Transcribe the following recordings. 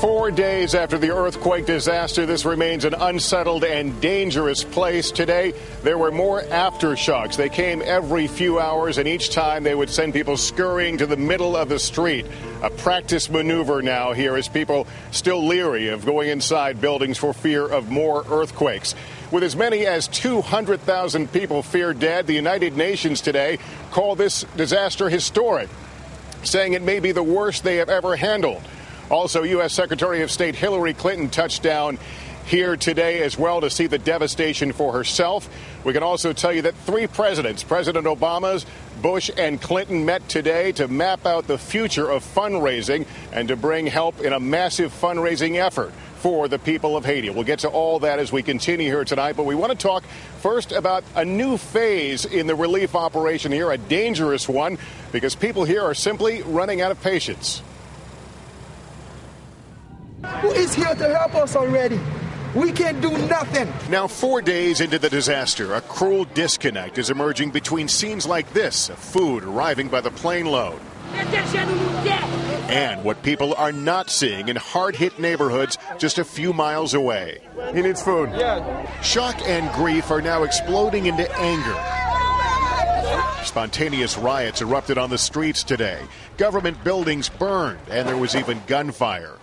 4 days after the earthquake disaster, this remains an unsettled and dangerous place. Today, there were more aftershocks. They came every few hours, and each time they would send people scurrying to the middle of the street. A practice maneuver now here as people still leery of going inside buildings for fear of more earthquakes. With as many as 200,000 people feared dead, the United Nations today called this disaster historic, saying it may be the worst they have ever handled. Also, U.S. Secretary of State Hillary Clinton touched down here today as well to see the devastation for herself. We can also tell you that 3 presidents, President Obama, Bush, and Clinton, met today to map out the future of fundraising and to bring help in a massive fundraising effort for the people of Haiti. We'll get to all that as we continue here tonight, but we want to talk first about a new phase in the relief operation here, a dangerous one, because people here are simply running out of patience. Who is here to help us already? We can't do nothing. Now, 4 days into the disaster, a cruel disconnect is emerging between scenes like this, of food arriving by the plane load, and what people are not seeing in hard-hit neighborhoods just a few miles away. He needs food. Yeah. Shock and grief are now exploding into anger. Spontaneous riots erupted on the streets today. Government buildings burned, and there was even gunfire.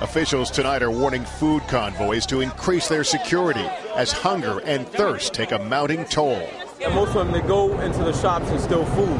Officials tonight are warning food convoys to increase their security as hunger and thirst take a mounting toll. And most of them, they go into the shops and steal food.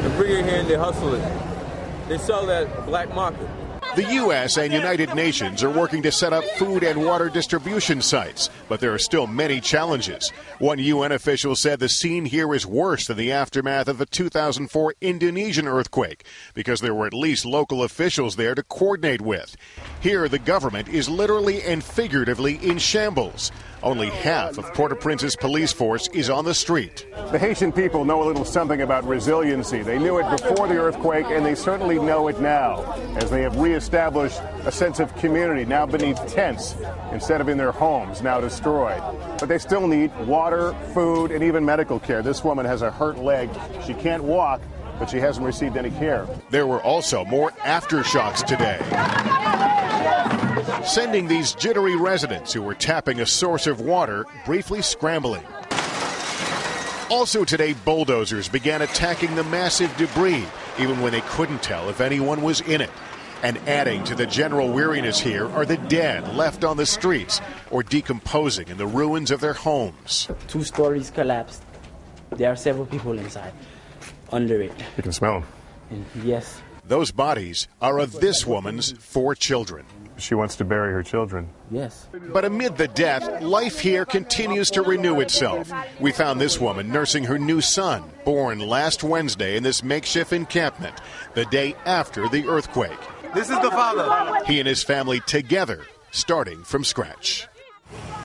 They bring it here and they hustle it. They sell it at a black market. The U.S. and United Nations are working to set up food and water distribution sites, but there are still many challenges. One UN official said the scene here is worse than the aftermath of the 2004 Indonesian earthquake because there were at least local officials there to coordinate with. Here, the government is literally and figuratively in shambles. Only half of Port-au-Prince's police force is on the street. The Haitian people know a little something about resiliency. They knew it before the earthquake, and they certainly know it now, as they have reestablished a sense of community, now beneath tents instead of in their homes, now destroyed. But they still need water, food, and even medical care. This woman has a hurt leg. She can't walk, but she hasn't received any care. There were also more aftershocks today, sending these jittery residents who were tapping a source of water briefly scrambling. Also today, bulldozers began attacking the massive debris, even when they couldn't tell if anyone was in it. And adding to the general weariness here are the dead left on the streets or decomposing in the ruins of their homes. 2 stories collapsed. There are several people inside, under it. You can smell them. Yes. Those bodies are of this woman's 4 children. She wants to bury her children. Yes. But amid the death, life here continues to renew itself. We found this woman nursing her new son, born last Wednesday in this makeshift encampment, the day after the earthquake. This is the father. He and his family together, starting from scratch.